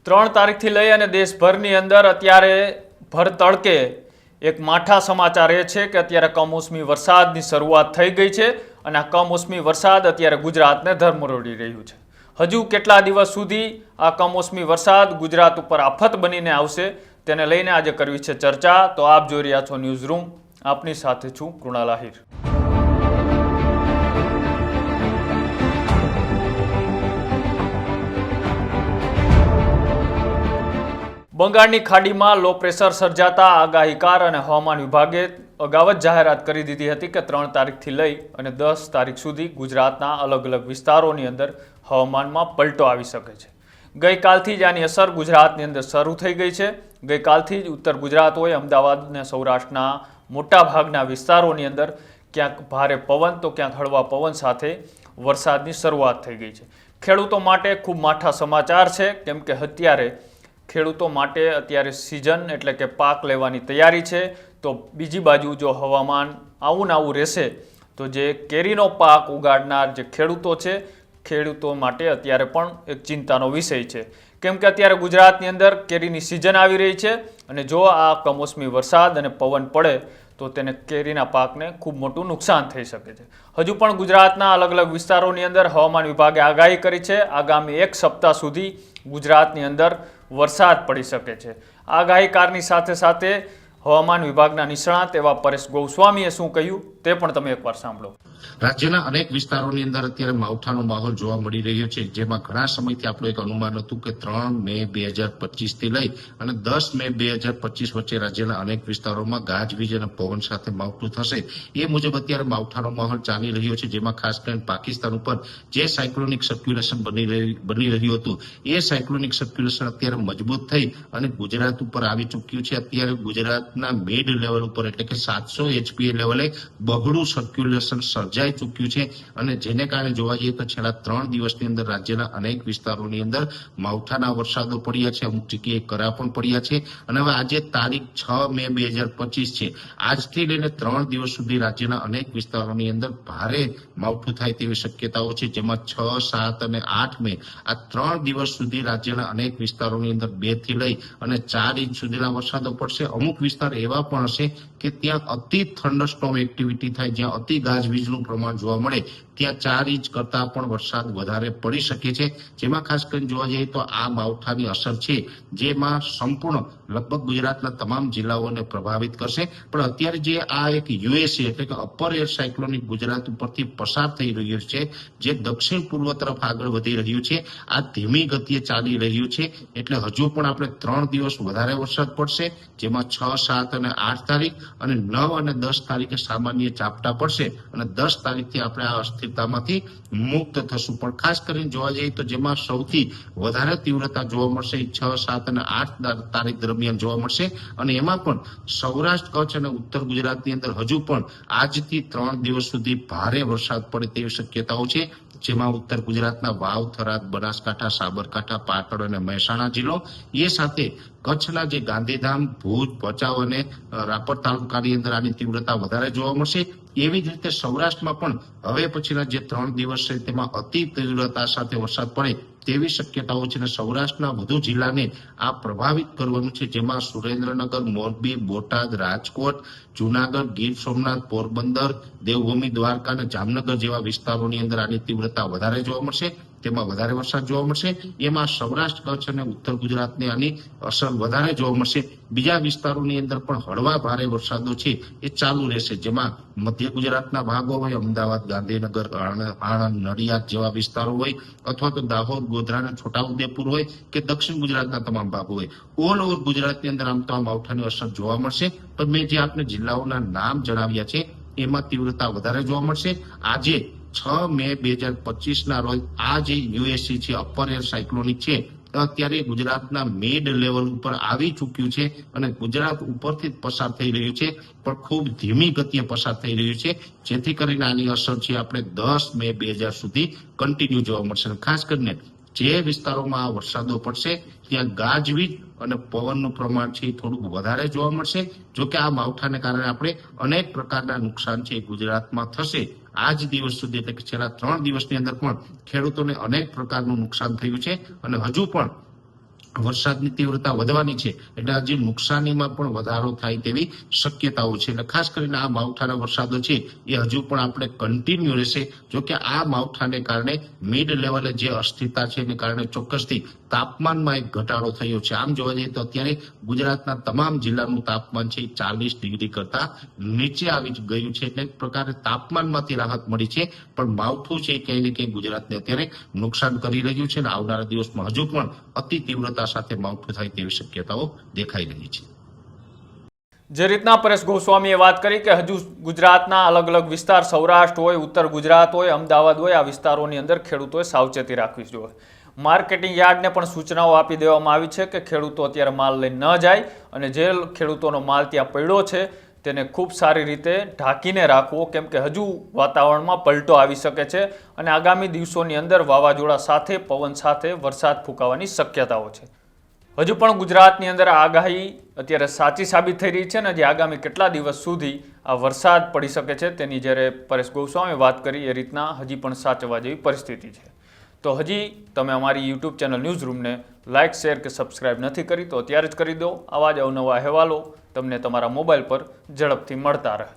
3 તારીખથી લઈ અને દેશભરની અંદર અત્યારે ભર તડકે એક માઠા સમાચાર એ છે કે અત્યારે કમોસમી વરસાદની શરૂઆત થઈ ગઈ છે અને આ કમોસમી વરસાદ અત્યારે ગુજરાતને ધમરોળી રહ્યું છે। હજુ કેટલા દિવસ સુધી આ કમોસમી વરસાદ ગુજરાત ઉપર આફત બનીને આવશે તેને લઈને આજે કરવી છે ચર્ચા। તો આપ જોઈ રહ્યા છો ન્યૂઝ રૂમ, આપની સાથે છું કૃણાલ આહિર। બંગાળની ખાડીમાં લો પ્રેશર સર્જાતા આગાહીકાર અને હવામાન વિભાગે અગાઉ જ જાહેરાત કરી દીધી હતી કે 3 તારીખથી લઈ અને 10 તારીખ સુધી ગુજરાતના અલગ અલગ વિસ્તારોની અંદર હવામાનમાં પલટો આવી શકે છે। ગઈકાલથી જ આની અસર ગુજરાતની અંદર શરૂ થઈ ગઈ છે। ગઈકાલથી જ ઉત્તર ગુજરાત હોય, અમદાવાદ અને સૌરાષ્ટ્રના મોટાભાગના વિસ્તારોની અંદર ક્યાંક ભારે પવન તો ક્યાંક હળવા પવન સાથે વરસાદની શરૂઆત થઈ ગઈ છે। ખેડૂતો માટે ખૂબ માઠા સમાચાર છે, કેમ કે અત્યારે ખેડૂતો માટે અત્યારે સિઝન એટલે કે પાક લેવાની તૈયારી છે। તો બીજી બાજુ જો હવામાન આવું ને આવું રહેશે તો જે કેરીનો પાક ઉગાડનાર જે ખેડૂતો છે, ખેડૂતો માટે અત્યારે પણ એક ચિંતાનો વિષય છે, કેમ કે અત્યારે ગુજરાતની અંદર કેરીની સિઝન આવી રહી છે અને જો આ કમોસમી વરસાદ અને પવન પડે તો તેને કેરીના પાકને ખૂબ મોટું નુકસાન થઈ શકે છે। હજુ પણ ગુજરાતના અલગ અલગ વિસ્તારોની અંદર હવામાન વિભાગે આગાહી કરી છે આગામી 1 સપ્તાહ સુધી ગુજરાતની અંદર વરસાદ પડી શકે છે। આગાહીકારની સાથે સાથે હવામાન વિભાગના નિષ્ણાત એવા પરેશ ગોસ્વામીએ શું કહ્યું તે પણ તમે એકવાર સાંભળો। રાજ્યના અનેક વિસ્તારોની અંદર અત્યારે માવઠાનો માહોલ જોવા મળી રહ્યો છે, જેમાં ઘણા સમયથી આપણું એક અનુમાન હતું કે 3 મે 2025 થી લઈ અને 10 મે 2025 વચ્ચે રાજ્યના અનેક વિસ્તારોમાં ગાજવીજ અને પવન સાથે માવઠું થશે। એ મુજબ અત્યારે માવઠાનો માહોલ ચાલી રહ્યો છે, જેમાં ખાસ કરીને પાકિસ્તાન ઉપર જે સાયક્લોનિક સર્ક્યુલેશન બની રહ્યું હતું એ સાયક્લોનિક સર્ક્યુલેશન અત્યારે મજબૂત થઈ અને ગુજરાત ઉપર આવી ચૂક્યું છે। અત્યારે ગુજરાતના મિડ લેવલ ઉપર એટલે કે 700 HPA લેવલે બહોળું સર્ક્યુલેશન સર્જાઈ ચૂક્યું છે અને જેને કારણે જોવા જઈએ તો છેલ્લા 3 દિવસની અંદર રાજ્યના અનેક વિસ્તારોની અંદર માવઠાના વરસાદો પડ્યા છે, અમુક જગ્યાએ કરા પણ પડ્યા છે અને હવે આજે તારીખ 6 મે 2025 છે। આજથી લઈને 3 દિવસ સુધી રાજ્યના અનેક વિસ્તારોની અંદર ભારે માવઠું થાય તેવી શક્યતાઓ છે, જેમાં 6, 7 અને 8 મે આ 3 દિવસ સુધી રાજ્યના અનેક વિસ્તારોની અંદર 2 થી લઈ અને 4 ઇંચ સુધીના વરસાદો પડશે। અમુક વિસ્તાર એવા પણ હશે કે ત્યાં અતિ થંડરસ્ટોર્મ એક્ટિવિટી થાય, જ્યાં અતિ ગાજવીજનું પ્રમાણ જોવા મળે, ત્યાં 4 ઇંચ કરતા પણ વરસાદ વધારે પડી શકે છે। જેમાં ખાસ કરીને જોવા જઈએ તો આ માવઠાની અસર છે જેમાં સંપૂર્ણ લગભગ ગુજરાતના તમામ જિલ્લાઓને પ્રભાવિત કરશે। પણ અત્યારે જે આ એક યુએસએ એટલે કે અપર એર સાયક્લોનિક ગુજરાત ઉપરથી પસાર થઈ રહ્યું છે, જે દક્ષિણ પૂર્વ તરફ આગળ વધી રહ્યું છે, આ ધીમી ગતિએ ચાલી રહ્યું છે, એટલે હજુ પણ આપણે 3 દિવસ વધારે વરસાદ પડશે, જેમાં 6, 7 અને 8 તારીખ અને 9 અને 10 તારીખે સામાન્ય ઝાપટા પડશે અને 10 તારીખથી આપણે આ અસ્થિરતામાંથી મુક્ત થશું। પણ ખાસ કરીને જોવા જઈએ તો જેમાં સૌથી વધારે તીવ્રતા જોવા મળશે 6, 7 અને 8 તારીખ દરમિયાન જોવા મળશે અને એમાં પણ સૌરાષ્ટ્ર, કચ્છ અને ઉત્તર ગુજરાતની અંદર હજુ પણ આજથી 3 દિવસ સુધી ભારે વરસાદ પડે તેવી શક્યતાઓ છે, જેમાં ઉત્તર ગુજરાતના વાવ, થરાદ, બનાસકાંઠા, સાબરકાંઠા, પાટણ અને મહેસાણા જિલ્લો એ સાથે કચ્છના જે ગાંધીધામ, ભુજ, ભચાઉ અને રાપર તાલુકાની અંદર આની તીવ્રતા વધારે જોવા મળશે। એવી જ રીતે સૌરાષ્ટ્રમાં પણ હવે પછીના જે 3 દિવસ છે તેમાં અતિ તીવ્રતા સાથે વરસાદ પડે તેવી શક્યતાઓ છે અને સૌરાષ્ટ્રના વધુ જિલ્લાને આ પ્રભાવિત કરવાનું છે, જેમાં સુરેન્દ્રનગર, મોરબી, બોટાદ, રાજકોટ, જુનાગઢ, ગીર સોમનાથ, પોરબંદર, દેવભૂમિ, દ્વારકા અને જામનગર જેવા વિસ્તારોની અંદર આની તીવ્રતા વધારે જોવા મળશે, તેમાં વધારે વરસાદ જોવા મળશે। એમાં સૌરાષ્ટ્ર, કચ્છ અને ઉત્તર ગુજરાતને આની અસર વધારે જોવા મળશે। બીજા વિસ્તારોની અંદર પણ હળવા ભારે વરસાદો છે એ ચાલુ રહેશે, જેમાં મધ્ય ગુજરાતના ભાગો હોય, અમદાવાદ, ગાંધીનગર, આણંદ, નડિયાદ જેવા વિસ્તારો હોય, અથવા તો દાહોદ, ગોધરા અને છોટાઉદેપુર હોય કે દક્ષિણ ગુજરાતના તમામ ભાગો હોય, ઓલ ઓવર ગુજરાતની અંદર આમ તો આ માવઠાની અસર જોવા મળશે। પણ મેં જે આપને જિલ્લાઓના નામ જણાવ્યા છે એમાં તીવ્રતા વધારે જોવા મળશે। આજે 6 મે 2025 ના રોજ આ જે યુએસસી છે, અપર એર સાયક્લોનિક છે, અત્યારે ગુજરાતના મિડ લેવલ ઉપર આવી ચૂક્યું છે અને ગુજરાત ઉપરથી પસાર થઈ રહ્યું છે, પણ ખૂબ ધીમી ગતિએ પસાર થઈ રહ્યું છે, જેથી કરીને આની અસર છે આપણે 10 મે 2000 સુધી કન્ટિન્યુ જોવા મળશે। ખાસ કરીને જે વિસ્તારોમાં આ વરસાદો પડશે ત્યાં ગાજવીજ અને પવનનું પ્રમાણ છે થોડુંક વધારે જોવા મળશે। જો કે આ માવઠાને કારણે આપણે અનેક પ્રકારના નુકસાન છે ગુજરાતમાં થશે। આજ દિવસ સુધી એટલે કે છેલ્લા 3 દિવસની અંદર પણ ખેડૂતોને અનેક પ્રકારનું નુકસાન થયું છે અને હજુ પણ વરસાદની તીવ્રતા વધવાની છે એટલે હજી નુકસાનીમાં પણ વધારો થાય તેવી શક્યતાઓ છે. એટલે ખાસ કરીને આ માવઠાના વરસાદો છે એ હજુ પણ આપણે કન્ટિન્યુ રહેશે. જો કે આ માવઠાને કારણે મિડ લેવલે જે અસ્થિરતા છે એને કારણે ચોક્કસથી તાપમાનમાં એક ઘટાડો થયો છે. આમ જોવા જઈએ તો અત્યારે ગુજરાતના તમામ જિલ્લાનું તાપમાન છે 40 ડિગ્રી કરતા નીચે આવી ગયું છે. એટલે એક પ્રકારે તાપમાનમાંથી રાહત મળી છે, પણ માવઠું છે ક્યાંય ને ક્યાંય ગુજરાતને અત્યારે નુકસાન કરી રહ્યું છે અને આવનારા દિવસમાં હજુ પણ અતિ તીવ્રતા સાથે માવઠું થાય તેવી શક્યતાઓ દેખાઈ રહી છે. જે રીતના પરેશ ગોસ્વામીએ વાત કરી કે હજુ ગુજરાતના અલગ અલગ વિસ્તાર, સૌરાષ્ટ્ર હોય, ઉત્તર ગુજરાત હોય, અમદાવાદ હોય, આ વિસ્તારોની અંદર ખેડૂતોએ સાવચેતી રાખવી જોઈએ. માર્કેટિંગ યાર્ડને પણ સૂચનાઓ આપી દેવામાં આવી છે કે ખેડૂતો અત્યારે માલ લઈને ન જાય અને જે ખેડૂતોનો માલ ત્યાં પડ્યો છે તેને ખૂબ સારી રીતે ઢાંકીને રાખવો, કેમ કે હજુ વાતાવરણમાં પલટો આવી શકે છે અને આગામી દિવસોની અંદર વાવાઝોડા સાથે, પવન સાથે વરસાદ ફૂંકાવાની શક્યતાઓ છે. હજુ પણ ગુજરાતની અંદર આગાહી અત્યારે સાચી સાબિત થઈ રહી છે અને જે આગામી કેટલા દિવસ સુધી આ વરસાદ પડી શકે છે તેની જ્યારે પરેશ ગોસ્વામીએ વાત કરી એ રીતના હજી પણ સાચવવા જેવી પરિસ્થિતિ છે. તો હજી તમે અમારી યુટ્યુબ ચેનલ ન્યૂઝ રૂમને લાઇક, શેર કે સબસ્ક્રાઇબ નથી કરી તો અત્યારે જ કરી દો. આવા જ અવનવા અહેવાલો તમને તમારા મોબાઈલ પર ઝડપથી મળતા રહે.